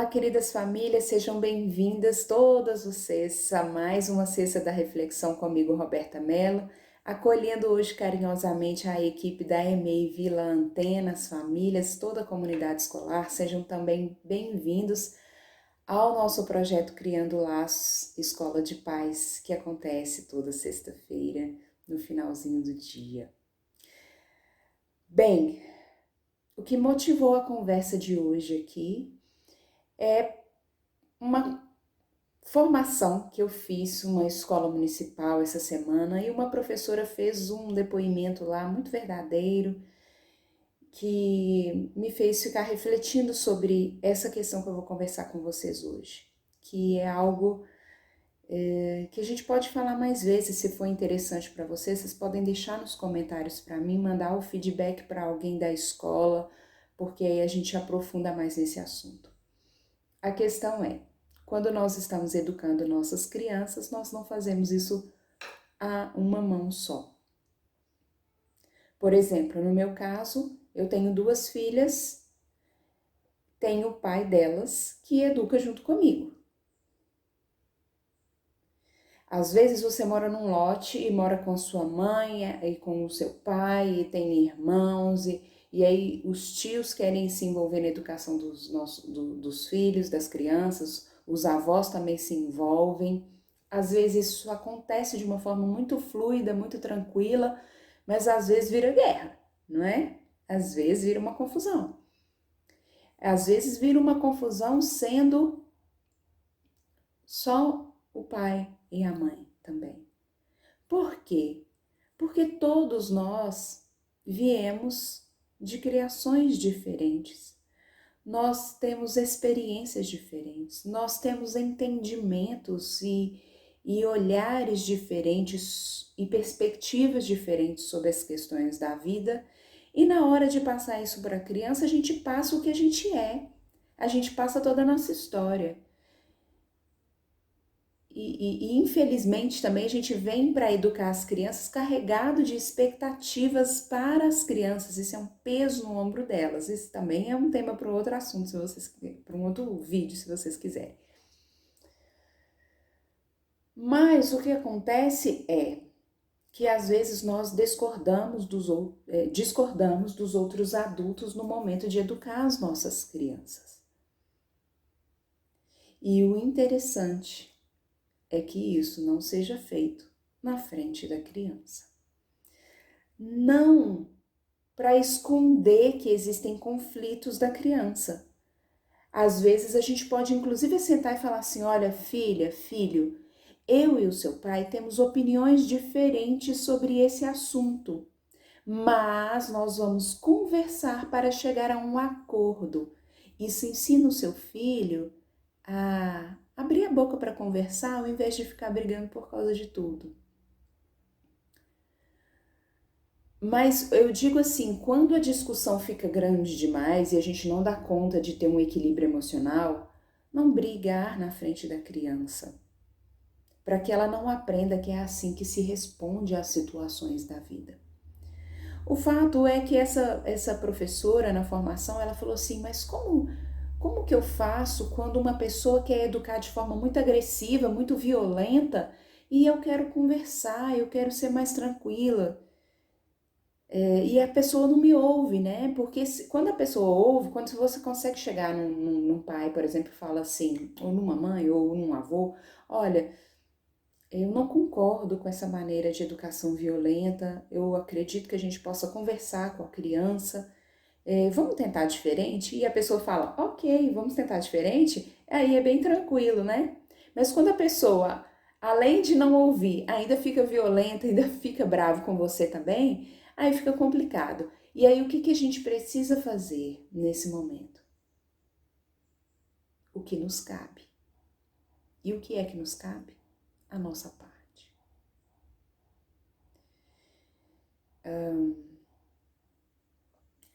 Olá, queridas famílias, sejam bem-vindas todas vocês a mais uma Sexta da Reflexão comigo, Roberta Mello, acolhendo hoje carinhosamente a equipe da EMEI Vila Antena, as famílias, toda a comunidade escolar, sejam também bem-vindos ao nosso projeto Criando Laços, Escola de Paz, que acontece toda sexta-feira, no finalzinho do dia. Bem, o que motivou a conversa de hoje aqui é uma formação que eu fiz numa escola municipal essa semana e uma professora fez um depoimento lá muito verdadeiro que me fez ficar refletindo sobre essa questão que eu vou conversar com vocês hoje, que é algo que a gente pode falar mais vezes. Se for interessante para vocês, vocês podem deixar nos comentários para mim, mandar o feedback para alguém da escola, porque aí a gente aprofunda mais nesse assunto. A questão é, quando nós estamos educando nossas crianças, nós não fazemos isso a uma mão só. Por exemplo, no meu caso, eu tenho 2 filhas, tenho o pai delas que educa junto comigo. Às vezes você mora num lote e mora com a sua mãe e com o seu pai, e tem irmãos, e aí os tios querem se envolver na educação dos filhos, das crianças, os avós também se envolvem. Às vezes isso acontece de uma forma muito fluida, muito tranquila, mas às vezes vira guerra, não é? Às vezes vira uma confusão. Às vezes vira uma confusão sendo só o pai e a mãe também. Por quê? Porque todos nós viemos de criações diferentes. Nós temos experiências diferentes, nós temos entendimentos e olhares diferentes e perspectivas diferentes sobre as questões da vida. E na hora de passar isso para a criança, a gente passa o que a gente é. A gente passa toda a nossa história. Infelizmente também a gente vem para educar as crianças carregado de expectativas para as crianças. Isso é um peso no ombro delas. Isso também é um tema para um outro assunto, se vocês, para um outro vídeo, se vocês quiserem. Mas o que acontece é que às vezes nós discordamos dos outros adultos no momento de educar as nossas crianças. E o interessante é que isso não seja feito na frente da criança. Não para esconder que existem conflitos da criança. Às vezes a gente pode inclusive sentar e falar assim: olha, filha, filho, eu e o seu pai temos opiniões diferentes sobre esse assunto, mas nós vamos conversar para chegar a um acordo. Isso ensina o seu filho a abrir a boca para conversar ao invés de ficar brigando por causa de tudo. Mas eu digo assim, quando a discussão fica grande demais e a gente não dá conta de ter um equilíbrio emocional, não brigar na frente da criança, para que ela não aprenda que é assim que se responde às situações da vida. O fato é que essa professora na formação, ela falou assim, mas como que eu faço quando uma pessoa quer educar de forma muito agressiva, muito violenta, e eu quero conversar, eu quero ser mais tranquila? E a pessoa não me ouve, né? Porque quando a pessoa ouve, quando você consegue chegar num pai, por exemplo, e fala assim, ou numa mãe, ou num avô, olha, eu não concordo com essa maneira de educação violenta, eu acredito que a gente possa conversar com a criança, vamos tentar diferente? E a pessoa fala, ok, vamos tentar diferente, aí é bem tranquilo, né? Mas quando a pessoa, além de não ouvir, ainda fica violenta, ainda fica bravo com você também, aí fica complicado. E aí o que a gente precisa fazer nesse momento? O que nos cabe. E o que é que nos cabe? A nossa parte.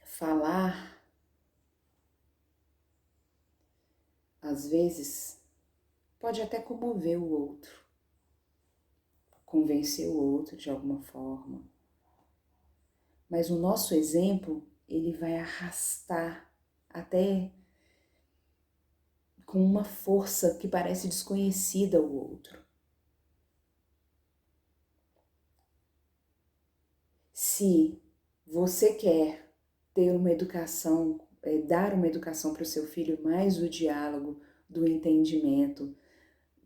Falar, às vezes, pode até comover o outro, convencer o outro de alguma forma. Mas o nosso exemplo, ele vai arrastar até com uma força que parece desconhecida ao outro. Se você quer ter uma educação, dar uma educação para o seu filho mais do diálogo, do entendimento,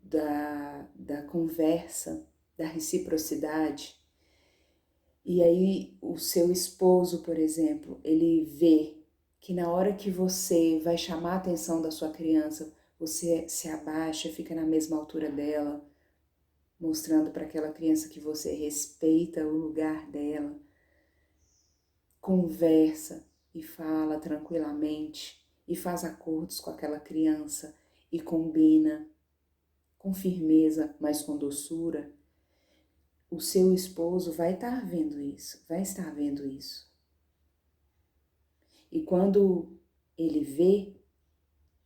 da conversa, da reciprocidade, e aí o seu esposo, por exemplo, ele vê que na hora que você vai chamar a atenção da sua criança, você se abaixa, fica na mesma altura dela, mostrando para aquela criança que você respeita o lugar dela, conversa e fala tranquilamente e faz acordos com aquela criança e combina com firmeza, mas com doçura, o seu esposo vai estar vendo isso, vai estar vendo isso. E quando ele vê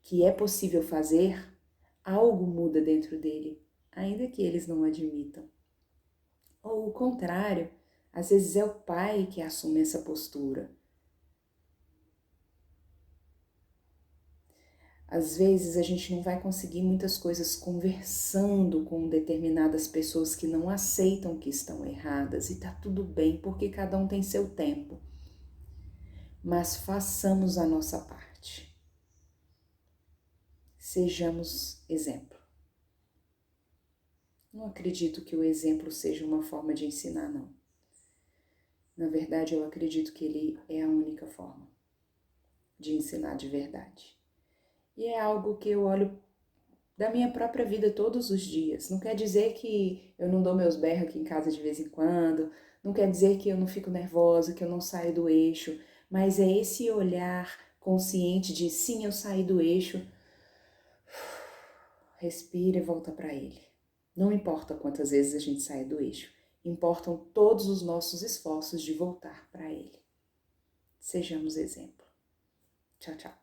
que é possível fazer, algo muda dentro dele, ainda que eles não admitam. Ou o contrário, às vezes é o pai que assume essa postura. Às vezes a gente não vai conseguir muitas coisas conversando com determinadas pessoas que não aceitam que estão erradas, e tá tudo bem, porque cada um tem seu tempo. Mas façamos a nossa parte. Sejamos exemplo. Não acredito que o exemplo seja uma forma de ensinar, não. Na verdade, eu acredito que ele é a única forma de ensinar de verdade. E é algo que eu olho da minha própria vida todos os dias. Não quer dizer que eu não dou meus berros aqui em casa de vez em quando, não quer dizer que eu não fico nervosa, que eu não saio do eixo, mas é esse olhar consciente de sim, eu saí do eixo, respira e volta para ele. Não importa quantas vezes a gente sai do eixo, importam todos os nossos esforços de voltar para ele. Sejamos exemplo. Tchau, tchau.